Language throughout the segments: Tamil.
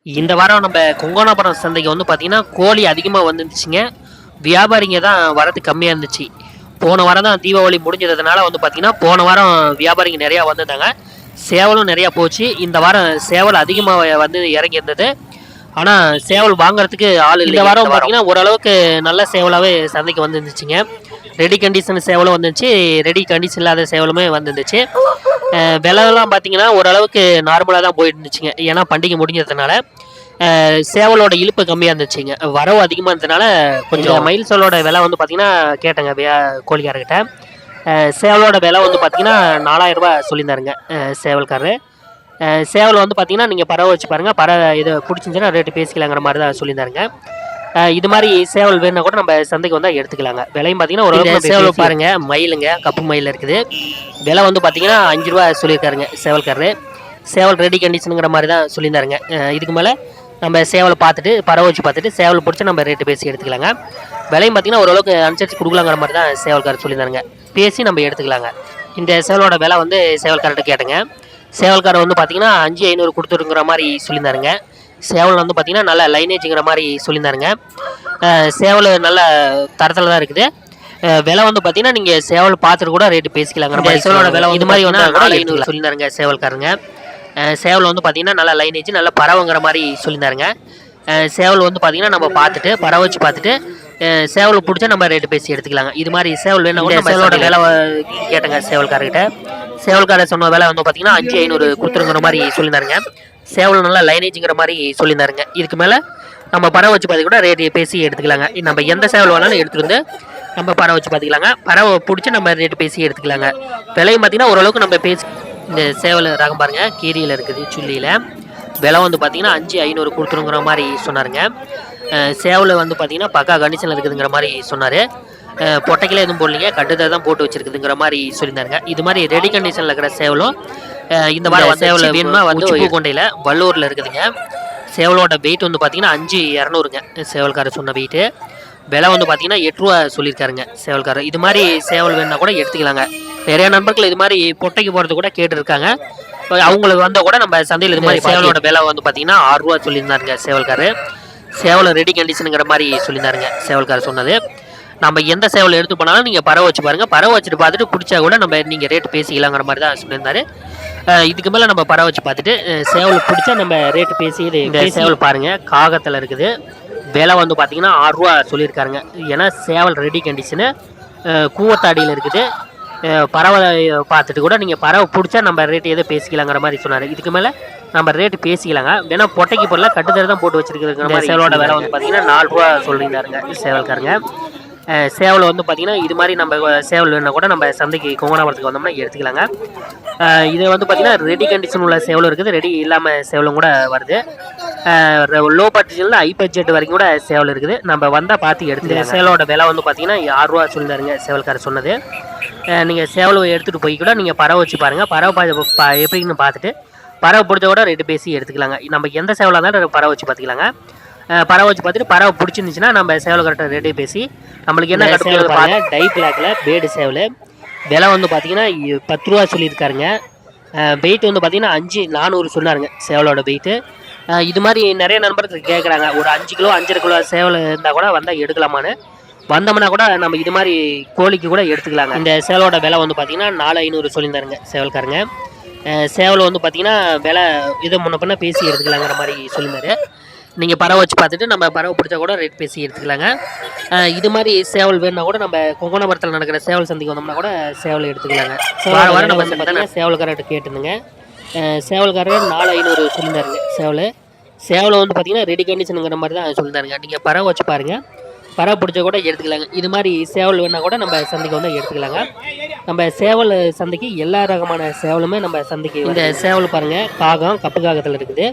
இந்த வாரம் நம்ம கொங்கோனாபுரம் சந்தைக்கு வந்து பார்த்தீங்கன்னா கோழி அதிகமாக வந்துருந்துச்சுங்க. வியாபாரிங்க தான் வரது கம்மியாக இருந்துச்சு. போன வாரம் தான் தீபாவளி முடிஞ்சதுனால வந்து பார்த்தீங்கன்னா போன வாரம் வியாபாரிங்க நிறையா வந்திருந்தாங்க. சேவலும் நிறையா போச்சு. இந்த வாரம் சேவல் அதிகமாக வந்து இறங்கி இருந்தது. ஆனால் சேவல் வாங்குறதுக்கு ஆள் இல்லை. இந்த வாரம் பார்த்தீங்கன்னா ஓரளவுக்கு நல்ல சேவலாகவே சந்தைக்கு வந்துருந்துச்சுங்க. ரெடி கண்டிஷன் சேவலும் வந்துருந்துச்சு, ரெடி கண்டிஷன் இல்லாத சேவலுமே வந்துருந்துச்சு. விலைலாம் பார்த்தீங்கன்னா ஓரளவுக்கு நார்மலாக தான் போயிட்டு இருந்துச்சுங்க. ஏன்னா பண்டிகை முடிஞ்சதுனால சேவலோட இழுப்பு கம்மியாக இருந்துச்சுங்க. வரவு அதிகமாக இருந்ததுனால கொஞ்சம் மயில் சேவலோட விலை வந்து பார்த்தீங்கன்னா கேட்டேங்க கோழிக்காரர்கிட்ட. சேவலோட விலை வந்து பார்த்தீங்கன்னா 4000 ரூபா சொல்லியிருந்தாருங்க சேவல்காரரு. சேவல் வந்து பார்த்தீங்கன்னா நீங்கள் பறவை வச்சு பாருங்கள், பறவை இது பிடிச்சிருந்துச்சுன்னா ரேட்டு பேசிக்கலாங்கிற மாதிரி தான் சொல்லியிருந்தாருங்க. இது மாதிரி சேவல் வேணுன்னா கூட நம்ம சந்தைக்கு வந்தால் எடுத்துக்கலாங்க. விலையும் பார்த்தீங்கன்னா ஒரு சேவல் பாருங்கள், மயிலுங்க, கப்பு மயில் இருக்குது. விலை வந்து பார்த்தீங்கன்னா 5 ரூபா சொல்லியிருக்காருங்க சேவல்காரரு. சேவல் ரெடி கண்டிஷனுங்கிற மாதிரி தான் சொல்லியிருந்தாருங்க. இதுக்கு மேலே நம்ம சேவலை பார்த்துட்டு பறவை வச்சு பார்த்துட்டு சேவல் பிடிச்சி நம்ம ரேட்டு பேசி எடுத்துக்கலாங்க. விலையும் பார்த்தீங்கன்னா ஓரளவுக்கு அனுசரித்து கொடுக்கலாங்கிற மாதிரி தான் சேவல்காரர் சொல்லியிருந்தாருங்க. பேசி நம்ம எடுத்துக்கலாங்க. இந்த சேவலோட விலை வந்து சேவல்காரர்கிட்ட கேட்டுங்க. சேவல்காரர் வந்து பார்த்தீங்கன்னா 5500 கொடுத்துருங்கிற மாதிரி சொல்லியிருந்தாருங்க. சேவல் வந்து பார்த்தீங்கன்னா நல்ல லைனேஜுங்கிற மாதிரி சொல்லியிருந்தாருங்க. சேவல் நல்ல தரத்தில் தான் இருக்குது. விலை வந்து பார்த்தீங்கன்னா நீங்கள் சேவல் பார்த்துட்டு கூட ரேட்டு பேசிக்கலாங்கிற மாதிரி சேவலோட விலை இது மாதிரி வந்து 4500 சொல்லியிருந்தாருங்க சேவல்காரங்க. சேவல் வந்து பார்த்தீங்கன்னா நல்லா லைனேஜ் நல்லா பறவைங்கிற மாதிரி சொல்லியிருந்தாருங்க. சேவல் வந்து பார்த்தீங்கன்னா நம்ம பார்த்துட்டு பறவை வச்சு பார்த்துட்டு சேவல் பிடிச்சா நம்ம ரேட்டு பேசி எடுத்துக்கலாங்க. இது மாதிரி சேவல் வேணும் கூட சேவலோட விலை கேட்டேங்க சேவல்காரர்கிட்ட. சேவல்காரர் சொன்ன விலை வந்து பார்த்தீங்கன்னா 5500 கொடுத்துருங்கிற மாதிரி சொல்லியிருந்தாருங்க. சேவல் நல்லா லைனேஜுங்கிற மாதிரி சொல்லியிருந்தாருங்க. இதுக்கு மேலே நம்ம பறவை வச்சு பார்த்து கூட ரேட்டு பேசி எடுத்துக்கலாங்க. நம்ம எந்த சேவல் வேணாலும் எடுத்துகிட்டு வந்து நம்ம பறவை வச்சு பார்த்துக்கலாங்க. பறவை பிடிச்சி நம்ம ரேட்டு பேசி எடுத்துக்கலாங்க. விலையும் பார்த்தீங்கன்னா ஓரளவுக்கு நம்ம பேசி இந்த சேவல் ரகம் பாருங்க, கீரியில் இருக்குது சுள்ளியில். விலை வந்து பார்த்தீங்கன்னா 5500 கொடுத்துருங்கிற மாதிரி சொன்னாருங்க. சேவல் வந்து பார்த்தீங்கன்னா பக்கா கண்டிஷனில் இருக்குதுங்கிற மாதிரி சொன்னார். பொட்டைக்கில் எதுவும் போடலிங்க, கட்டுதை தான் போட்டு வச்சுருக்குதுங்கிற மாதிரி சொல்லியிருந்தாருங்க. இது மாதிரி ரெடி கண்டிஷனில் இருக்கிற சேவலும் இந்த மாதிரி சேவல் வேணுமா வந்து உச்சிப்பூக்கொண்டையில் வள்ளூரில் இருக்குதுங்க. சேவலோட வெயிட் வந்து பார்த்தீங்கன்னா 5200ங்க சேவல்காரர் சொன்ன வெயிட்டு. விலை வந்து பார்த்தீங்கன்னா 8 ரூபா சொல்லியிருக்காருங்க சேவல்காரர். இது மாதிரி சேவல் வேணுன்னா கூட எடுத்துக்கலாங்க. நிறைய நண்பர்கள் இது மாதிரி பொட்டைக்கு போகிறது கூட கேட்டுருக்காங்க. அவங்களுக்கு வந்தால் கூட நம்ம சந்தையில் இது மாதிரி சேவலோட விலை வந்து பார்த்தீங்கன்னா 6 ரூபா சொல்லியிருந்தாருங்க சேவல்காரர். சேவலை ரெடி கண்டிஷனுங்கிற மாதிரி சொல்லியிருந்தாருங்க சேவல்காரர் சொன்னது. நம்ம எந்த சேவல் எடுத்து போனாலும் நீங்கள் பறவை வச்சு பாருங்கள், பறவை வச்சுட்டு பார்த்துட்டு பிடிச்சா கூட நம்ம நீங்கள் ரேட்டு பேசிக்கலாங்கிற மாதிரி தான் சொல்லியிருந்தாரு. இதுக்கு மேலே நம்ம பறவை வச்சு பார்த்துட்டு சேவல் பிடிச்சா நம்ம ரேட்டு பேசி இந்த சேவல் பாருங்கள் காகத்தில் இருக்குது. விலை வந்து பார்த்தீங்கன்னா 6 ரூபா சொல்லியிருக்காருங்க. ஏன்னா சேவல் ரெடி கண்டிஷனு கூவத்தாடியில் இருக்குது. பறவை பார்த்துட்டு கூட நீங்கள் பறவை பிடிச்சா நம்ம ரேட்டு எதோ பேசிக்கலாங்கிற மாதிரி சொன்னார். இதுக்கு மேலே நம்ம ரேட்டு பேசிக்கலாங்க. வேணா பொட்டைக்கு பொருளாக கட்டுதல் தான் போட்டு வச்சுருக்குதுங்கிற மாதிரி சேவலோட விலை வந்து பார்த்தீங்கன்னா 4 ரூபா சொல்லியிருந்தாருங்க சேவல்காரங்க. சேவல் வந்து பார்த்தீங்கன்னா இது மாதிரி நம்ம சேவல் வேணுன்னா கூட நம்ம சந்தைக்கு கொங்கனாபுரத்துக்கு வந்தோம்னா எடுத்துக்கலாங்க. இது வந்து பார்த்தீங்கன்னா ரெடி கண்டிஷன் உள்ள சேவலும் இருக்குது, ரெடி இல்லாமல் சேவலும் கூட வருது. லோ பட்ஜெட்டில் ஹை பட்ஜெட் வரைக்கும் கூட சேவல் இருக்குது. நம்ம வந்தால் பார்த்து எடுத்துக்கலாம். சேவலோட விலை வந்து பார்த்தீங்கன்னா 6 ரூபா சொல்லியிருந்தாருங்க சேவல்காரர் சொன்னது. நீங்கள் சேவலை எடுத்துகிட்டு போய் கூட நீங்கள் பறவை வச்சு பாருங்கள். பறவை எப்படின்னு பார்த்துட்டு பறவை பிடிச்ச கூட ரேட்டு பேசி எடுத்துக்கலாங்க. நம்ம எந்த சேவலாக இருந்தாலும் பறவை வச்சு பார்த்துக்கலாங்க. பறவை வச்சு பார்த்துட்டு பறவை பிடிச்சிருந்துச்சுன்னா நம்ம சேவல் கரெக்டாக ரேட்டே பேசி நம்மளுக்கு என்ன கட்டுறது பாருங்க. டை பிளாக்ல பேடு சேவல் விலை வந்து பார்த்தீங்கன்னா 10 ரூபா சொல்லியிருக்காருங்க. வெயிட் வந்து பார்த்தீங்கன்னா 5400 சொன்னாருங்க சேவலோட வெயிட்டு. இது மாதிரி நிறைய நண்பர்கள் கேட்குறாங்க, ஒரு 5 கிலோ 5.5 கிலோ சேவல் இருந்தால் கூட வந்தால் எடுக்கலாமான்னு. வந்தோம்னா கூட நம்ம இது மாதிரி கோழிக்கு கூட எடுத்துக்கலாங்க. இந்த சேவலோட விலை வந்து பார்த்தீங்கன்னா 4500 சொல்லியிருந்தாருங்க சேவல்காரங்க. சேவல் வந்து பார்த்தீங்கன்னா விலை இதை முன்ன பின்ன பேசி எடுத்துக்கலாங்கிற மாதிரி சொல்லியிருந்தாரு. நீங்கள் பறவை வச்சு பார்த்துட்டு நம்ம பறவை பிடிச்சா கூட ரேட் பேசி எடுத்துக்கலாங்க. இது மாதிரி சேவல் வேணுன்னா கூட நம்ம கொங்கனாபுரத்தில் நடக்கிற சேவல் சந்தைக்கு வந்தோம்னா கூட சேவல் எடுத்துக்கலாங்க. வாரம் நம்ம பார்த்தீங்கன்னா சேவல்காரர்கிட்ட கேட்டுருந்துங்க. சேவல்காரர் 4500 சொல்லியிருந்தாருங்க சேவல். சேவலை வந்து பார்த்தீங்கன்னா ரெடி கண்டிஷனுங்கிற மாதிரி தான் சொல்லியிருந்தாருங்க. நீங்கள் பறவை வச்சு பாருங்கள், பறவை பிடிச்சா கூட எடுத்துக்கலாங்க. இது மாதிரி சேவல் வேணால் கூட நம்ம சந்தைக்கு வந்து எடுத்துக்கலாங்க. நம்ம சேவல் சந்தைக்கு எல்லா ரகமான சேவலுமே நம்ம சந்தைக்கு. இந்த சேவல் பாருங்கள் காகம், கப்பு காகத்தில் இருக்குது.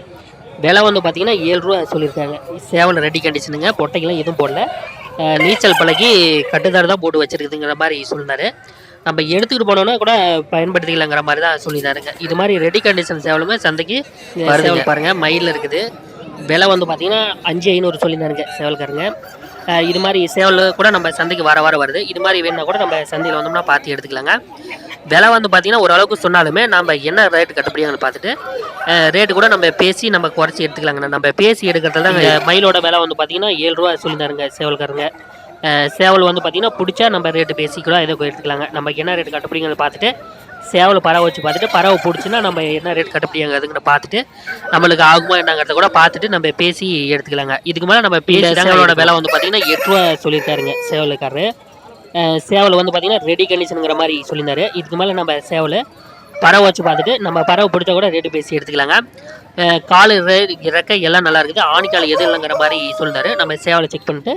விலை வந்து பார்த்தீங்கன்னா 7 ரூபா சொல்லியிருக்காங்க. சேவல் ரெடி கண்டிஷனுங்க, பொட்டைக்கெல்லாம் எதுவும் போடல. நீச்சல் பழகி கட்டுதார் தான் போட்டு வச்சுருக்குதுங்கிற மாதிரி சொல்லியிருந்தாரு. நம்ம எடுத்துக்கிட்டு போனோன்னா கூட பயன்படுத்திக்கலாங்கிற மாதிரி தான் சொல்லியிருந்தாருங்க. இது மாதிரி ரெடி கண்டிஷன் சேவலுமே சந்தைக்கு சேவல் பாருங்கள் மயிலில் இருக்குது. விலை வந்து பார்த்தீங்கன்னா 5500 சொல்லியிருந்தாருங்க சேவல்காரங்க. இது மாதிரி சேவல் கூட நம்ம சந்தைக்கு வார வாரம் வருது. இது மாதிரி வேணுன்னா கூட நம்ம சந்தையில் வந்தோம்னா பார்த்து எடுத்துக்கலாங்க. விலை வந்து பார்த்தீங்கன்னா ஓரளவுக்கு சொன்னாலுமே நம்ம என்ன ரேட்டு கட்டுப்படியாங்கன்னு பார்த்துட்டு ரேட்டு கூட நம்ம பேசி நம்ம குறைச்சி எடுத்துக்கலாங்கண்ணா. நம்ம பேசி எடுக்கிறதுல தான் மயிலோட விலை வந்து பார்த்தீங்கன்னா 7 ரூபா சொல்லியிருந்தாருங்க சேவல்காரங்க. சேவல் வந்து பார்த்தீங்கன்னா பிடிச்சா நம்ம ரேட்டு பேசிக்கூட இதை எடுத்துக்கலாங்க. நமக்கு என்ன ரேட்டு கட்டுப்படிங்கன்னு பார்த்துட்டு சேவல் பறவை வச்சு பார்த்துட்டு பறவை பிடிச்சின்னா நம்ம என்ன ரேட் கட்டுப்படியாங்கிறதுன்னு பார்த்துட்டு நம்மளுக்கு ஆகுமா என்னங்கிறத கூட பார்த்துட்டு நம்ம பேசி எடுத்துக்கலாங்க. இதுக்கு மேலே நம்ம பேசி சேவலோட விலை வந்து பார்த்தீங்கன்னா 8 ரூபா சொல்லியிருக்காருங்க சேவலுக்காரரு. சேவல் வந்து பார்த்தீங்கன்னா ரெடி கண்டிஷனுங்கிற மாதிரி சொல்லியிருந்தாரு. இதுக்கு மேலே நம்ம சேவல் பறவை வச்சு பார்த்துட்டு நம்ம பறவை பிடிச்சா கூட ரேட்டு பேசி எடுத்துக்கலாங்க. கால் இறக்கை எல்லாம் நல்லா இருக்குது, ஆணிக்கால் எது இல்லைங்கிற மாதிரி சொல்லியிருந்தாரு. நம்ம சேவலை செக் பண்ணிட்டு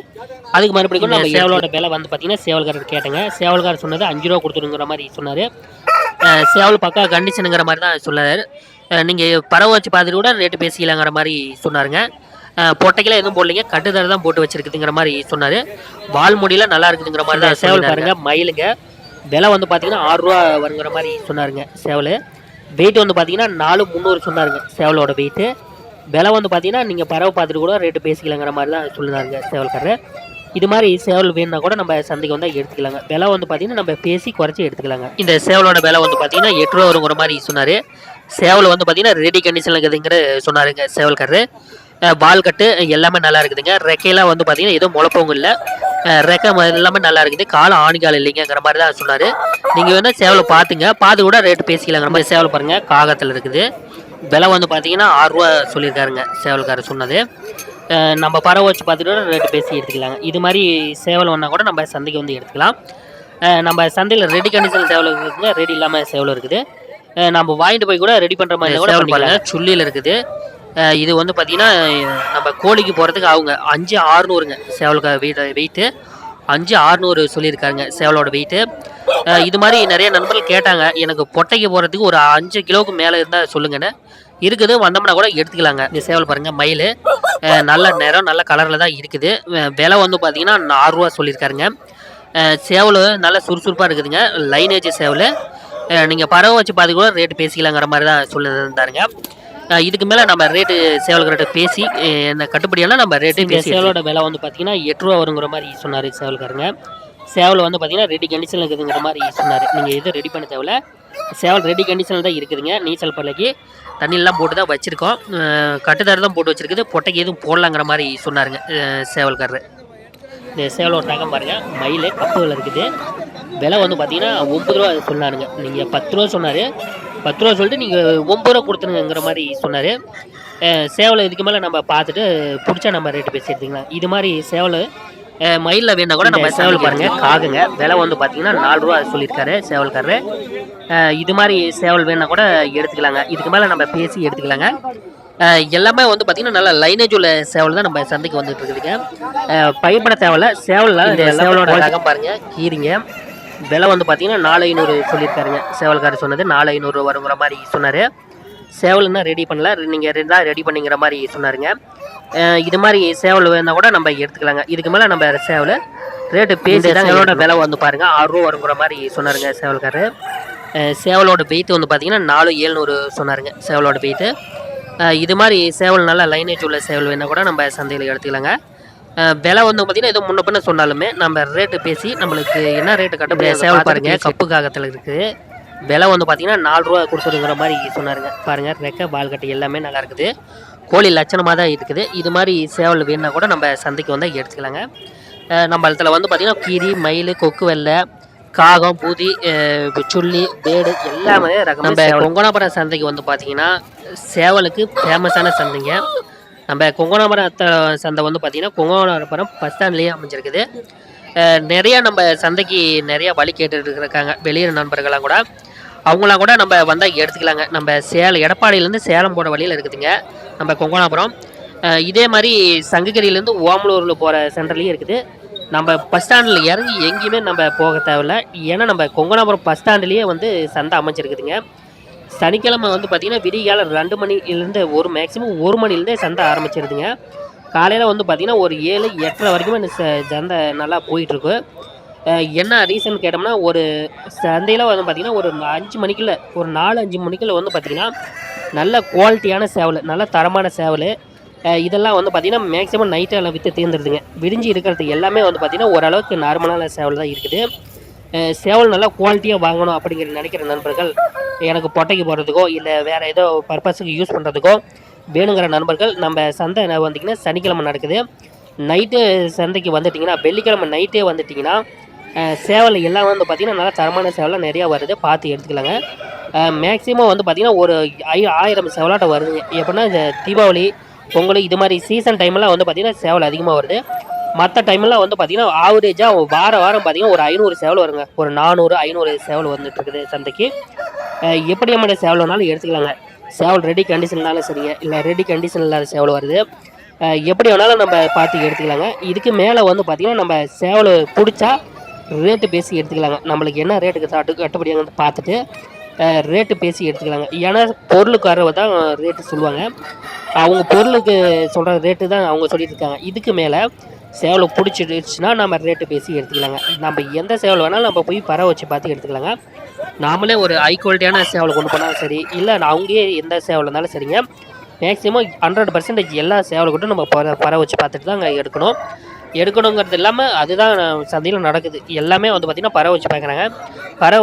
அதுக்கு மறுபடியும் நம்ம சேவலோட விலை வந்து பார்த்தீங்கன்னா சேவல்காரர் கேட்டேங்க. சேவல்காரர் சொன்னது 5 ரூபா கொடுத்துருங்கிற மாதிரி சொன்னார். சேவல் பக்கா கண்டிஷனுங்கிற மாதிரி தான் சொன்னார். நீங்கள் பறவை வச்சு பார்த்துட்டு கூட ரேட்டு பேசிக்கலாங்கிற மாதிரி சொன்னாருங்க. பொட்டைக்கெல்லாம் எதுவும் போடலைங்க, கட்டுதல் தான் போட்டு வச்சிருக்குதுங்கிற மாதிரி சொன்னார். வால் முடியெல்லாம் நல்லா இருக்குதுங்கிற மாதிரி தான் சேவல் பாருங்க. மயிலுங்க விலை வந்து பார்த்தீங்கன்னா 6 ரூபா வருங்கிற மாதிரி சொன்னாருங்க. சேவல் வெயிட் வந்து பார்த்தீங்கன்னா 4,300 சொன்னாருங்க சேவலோட வெயிட்டு. விலை வந்து பார்த்தீங்கன்னா நீங்கள் பறவை பார்த்துட்டு கூட ரேட்டு பேசிக்கலாங்கிற மாதிரி தான் சொல்லினாருங்க சேவல்காரர். இது மாதிரி சேவல் வேணுன்னா கூட நம்ம சந்தைக்கு வந்து எடுத்துக்கலாங்க. விலை வந்து பார்த்தீங்கன்னா நம்ம பேசி குறைச்சி எடுத்துக்கலாங்க. இந்த சேவலோட விலை வந்து பார்த்தீங்கன்னா 8 ரூபா வருங்கிற மாதிரி சொன்னார். சேவல் வந்து பார்த்தீங்கன்னா ரெடி கண்டிஷனில் இருக்குதுங்கிற சொன்னாருங்க சேவல்காரர். பால் கட்டு எல்லாமே நல்லா இருக்குதுங்க. ரெக்கையெல்லாம் வந்து பார்த்தீங்கன்னா எதுவும் முளைப்பவங்க இல்லை, ரெக்கை எல்லாமே நல்லா இருக்குது, கால் ஆணிக்கால் இல்லைங்கிற மாதிரி தான் சொன்னார். நீங்கள் வேணால் சேவலை பார்த்துங்க, பார்த்து கூட ரேட்டு பேசிக்கலாங்கிற மாதிரி சேவல் பாருங்கள் காகத்தில் இருக்குது. விலை வந்து பார்த்தீங்கன்னா 6 ரூபா சொல்லியிருக்காருங்க சேவல்காரர் சொன்னது. நம்ம பறவை வச்சு பார்த்துட்டு ரேட்டு பேசி எடுத்துக்கலாங்க. இது மாதிரி சேவல் வேணால் கூட நம்ம சந்தைக்கு வந்து எடுத்துக்கலாம். நம்ம சந்தையில் ரெடி கண்டிஷன் சேவல் இருக்குதுங்க, ரெடி இல்லாமல் சேவல் இருக்குது. நம்ம வாங்கிட்டு போய் கூட ரெடி பண்ணுற மாதிரி கூட பாருங்கள் சுள்ளியில் இருக்குது. இது வந்து பார்த்தீங்கன்னா நம்ம கோழிக்கு போகிறதுக்கு அவங்க 5,600ங்க சேவலுக்கு வெயிட்டு 5,600 சொல்லியிருக்காங்க சேவலோட வெயிட்டு. இது மாதிரி நிறைய நண்பர்கள் கேட்டாங்க, எனக்கு பொட்டைக்கு போகிறதுக்கு ஒரு 5 கிலோவுக்கு மேலே இருந்தால் சொல்லுங்கன்னு. இருக்குது, வந்தோம்னா கூட எடுத்துக்கலாங்க. இந்த சேவல் பாருங்கள் மயில் நல்ல நிறம் நல்ல கலரில் தான் இருக்குது. விலை வந்து பார்த்தீங்கன்னா 6 ரூபா சொல்லியிருக்காருங்க. சேவல் நல்லா சுறுசுறுப்பாக இருக்குதுங்க, லைனேஜ் சேவல். நீங்கள் பறவை வச்சு பார்த்து கூட ரேட்டு பேசிக்கலாங்கிற மாதிரி தான் சொல்லியிருந்தாருங்க. இதுக்கு மேலே நம்ம ரேட்டு சேவல்கிட்ட பேசி என்ன கட்டுப்படியெல்லாம் நம்ம ரேட்டு பேசி சேவலோட விலை வந்து பார்த்தீங்கன்னா 8 ரூபா வருங்கிற மாதிரி சொன்னார் சேவல்காரங்க. சேவல் வந்து பார்த்தீங்கன்னா ரெடி கண்டிஷனில் இருக்குதுங்கிற மாதிரி சொன்னார். நீங்கள் எதுவும் ரெடி பண்ண தேவையில்ல, சேவல் ரெடி கண்டிஷனில் தான் இருக்குதுங்க. நீச்சல் பல்லைக்கு தண்ணியெல்லாம் போட்டு தான் வச்சுருக்கோம், கட்டுத்தர தான் போட்டு வச்சுருக்குது, பொட்டைக்கு எதுவும் போடலாங்கிற மாதிரி சொன்னாருங்க சேவல்காரர். இந்த சேவலோட ரகம் பாருங்கள் மயில் கப்புகள் இருக்குது. விலை வந்து பார்த்தீங்கன்னா 9 ரூபா சொன்னாருங்க. நீங்கள் 10 ரூபா சொன்னார், 10 ரூபா சொல்லிட்டு நீங்கள் 9 ரூபா கொடுத்துருங்கிற மாதிரி சொன்னார். சேவலை இதுக்கு மேலே நம்ம பார்த்துட்டு பிடிச்சா நம்ம ரேட்டு பேசி எடுத்துக்கலாம். இது மாதிரி சேவல் மயிலில் வேணா கூட நம்ம சேவல் பாருங்கள் காகுங்க. விலை வந்து பார்த்தீங்கன்னா 4 ரூபா சொல்லியிருக்காரு சேவல்காரரு. இது மாதிரி சேவல் வேணா கூட எடுத்துக்கலாங்க. இதுக்கு மேலே நம்ம பேசி எடுத்துக்கலாங்க. எல்லாமே வந்து பார்த்தீங்கன்னா நல்லா லைனேஜ் உள்ள சேவல் தான் நம்ம சந்தைக்கு வந்துட்டு இருக்குதுங்க. பயப்பட தேவையில்ல, சேவலோட ரகம் பாருங்கள் கீரிங்க. விலை வந்து பார்த்தீங்கன்னா 4,500 சொல்லியிருக்காருங்க சேவல்காரர் சொன்னது. 4,500 வருங்கிற மாதிரி சொன்னார். சேவல்னா ரெடி பண்ணல, நீங்கள் ரெடி பண்ணிங்கிற மாதிரி சொன்னாருங்க. இது மாதிரி சேவல் வேணால் கூட நம்ம எடுத்துக்கலாங்க. இதுக்கு மேலே நம்ம சேவல் ரேட்டு பேசி சேவலோட விலை வந்து பாருங்கள் 6 ரூபா வருங்கிற மாதிரி சொன்னாருங்க சேவல்காரர். சேவலோட வெயிட் வந்து பார்த்தீங்கன்னா 4,700 சொன்னாருங்க சேவலோட வெயிட்டு. இது மாதிரி சேவல் நல்லா லைனேஜ் உள்ள சேவல் வேணால் கூட நம்ம சந்தையில் எடுத்துக்கலாங்க. விலை வந்து பார்த்தீங்கன்னா எதுவும் முன்ன பின்ன சொன்னாலுமே நம்ம ரேட்டு பேசி நம்மளுக்கு என்ன ரேட்டு கட்ட சேவல் பாருங்கள் கப்பு காகத்தில் இருக்குது. விலை வந்து பார்த்தீங்கன்னா 4 ரூபா கொடுத்துருங்கிற மாதிரி சொன்னாருங்க. பாருங்கள் ரெக்கை பால் கட்டு எல்லாமே நல்லா இருக்குது, கோழி லட்சணமாக தான் இருக்குது. இது மாதிரி சேவல் வேணுன்னா கூட நம்ம சந்தைக்கு வந்து எடுத்துக்கலாங்க. நம்ம இடத்துல வந்து பார்த்திங்கன்னா கீரி மயில் கொக்கு வெள்ளை காகம் பூதி சுள்ளி பேடு எல்லாமே ரகம். நம்ம கொங்கனாபுரம் சந்தைக்கு வந்து பார்த்திங்கன்னா சேவலுக்கு ஃபேமஸான சந்தைங்க. நம்ம கொங்கனாபுரம் சந்தை வந்து பார்த்திங்கன்னா கொங்கனாபுரம் பஸ் ஸ்டாண்ட்லேயே அமைஞ்சிருக்குது. நிறையா நம்ம சந்தைக்கு நிறையா வழி கேட்டுட்டு இருக்காங்க வெளியூர் நண்பர்களாம் கூட. அவங்களாம் கூட நம்ம வந்தால் எடுத்துக்கலாங்க. நம்ம எடப்பாடியிலேருந்து சேலம் போகிற வழியில் இருக்குதுங்க நம்ம கொங்கனாபுரம். இதே மாதிரி சங்ககிரியிலேருந்து ஓமலூரில் போகிற சென்டர்லேயும் இருக்குது. நம்ம பஸ் ஸ்டாண்டில் இறங்கி எங்கேயுமே நம்ம போக தேவையில்ல, ஏன்னா நம்ம கொங்கனாபுரம் பஸ் ஸ்டாண்ட்லேயே வந்து சந்தை அமைச்சிருக்குதுங்க. சனிக்கிழமை வந்து பார்த்திங்கன்னா விடிகாலம் 2 மணிலேருந்து மேக்ஸிமம் 1 மணிலேருந்தே சந்தை ஆரம்பிச்சிருதுங்க. காலையில் வந்து பார்த்திங்கன்னா ஒரு 7-8:30 வரைக்கும் இந்த சந்தை நல்லா போயிட்டுருக்கு. என்ன ரீசன் கேட்டோம்னா ஒரு சந்தையில் வந்து பார்த்திங்கன்னா ஒரு 5 மணிக்குள்ளே ஒரு 4-5 மணிக்குள்ளே வந்து பார்த்திங்கன்னா நல்ல குவாலிட்டியான சேவல், நல்ல தரமான சேவல் இதெல்லாம் வந்து பார்த்திங்கன்னா மேக்ஸிமம் நைட்டெல்லாம் விற்று தீர்ந்துருதுங்க. விடிஞ்சு இருக்கிறது எல்லாமே வந்து பார்த்திங்கன்னா ஓரளவுக்கு நார்மலான சேவல் தான் இருக்குது. சேவல் நல்லா குவாலிட்டியாக வாங்கணும் அப்படிங்கிற நினைக்கிற நண்பர்கள், எனக்கு பொட்டைக்கு போடுறதுக்கோ இல்லை வேறு ஏதோ பர்பஸுக்கு யூஸ் பண்ணுறதுக்கோ வேணுங்கிற நண்பர்கள், நம்ம சந்தை வந்தீங்கன்னா சனிக்கிழமை நடக்குது. நைட்டு சந்தைக்கு வந்துட்டிங்கன்னா, வெள்ளிக்கிழமை நைட்டே வந்துட்டிங்கன்னா சேவல் எல்லாம் வந்து பார்த்திங்கன்னா நல்லா தரமான சேவலாம் நிறையா வருது, பார்த்து எடுத்துக்கலாங்க. மேக்ஸிமம் வந்து பார்த்திங்கன்னா ஒரு 1000 சேவலாட்டம் வருதுங்க. எப்படின்னா இந்த தீபாவளி, பொங்கல் இது மாதிரி சீசன் டைம்லாம் வந்து பார்த்திங்கன்னா சேவல் அதிகமாக வருது. மற்ற டைம்லாம் வந்து பார்த்திங்கன்னா ஆவரேஜாக வாரம் பார்த்திங்கன்னா ஒரு 500 சேவல் வருங்க. ஒரு 400, 500 சேவல் வந்துட்டுருக்குது சந்தைக்கு. எப்படியாப்பட்ட சேவல் வேணாலும் எடுத்துக்கலாங்க. சேவல் ரெடி கண்டிஷன்னாலும் சரிங்க, இல்லை ரெடி கண்டிஷன் இல்லாத சேவல் வருது. எப்படி வேணாலும் நம்ம பார்த்து எடுத்துக்கலாங்க. இதுக்கு மேலே வந்து பார்த்திங்கன்னா நம்ம சேவல் பிடிச்சா ரேட்டு பேசி எடுத்துக்கலாங்க. நம்மளுக்கு என்ன ரேட்டுக்கு கட்டுப்படியாங்க பார்த்துட்டு ரேட்டு பேசி எடுத்துக்கலாங்க. ஏன்னா பொருளுக்காரர் தான் ரேட்டு சொல்லுவாங்க. அவங்க பொருளுக்கு சொல்கிற ரேட்டு தான் அவங்க சொல்லிட்டு இருக்காங்க. இதுக்கு மேலே சேவலை பிடிச்சிடுச்சுன்னா நம்ம ரேட்டு பேசி எடுத்துக்கலாங்க. நம்ம எந்த சேவல் வேணாலும் நம்ம போய் பறவை வச்சு பார்த்து எடுத்துக்கலாங்க. நாமளே ஒரு ஹை குவாலிட்டியான சேவலை கொண்டு போனாலும் சரி, இல்லை அவங்களே எந்த சேவல் இருந்தாலும் சரிங்க, மேக்ஸிமம் 100% எல்லா சேவலை கொண்டு நம்ம பறவை வச்சு பார்த்துட்டு தான் அங்கே எடுக்கணுங்கிறது இல்லாமல் அதுதான் சந்தையில் நடக்குது. எல்லாமே வந்து பார்த்திங்கன்னா பறவை வச்சு பார்க்குறாங்க. பறவை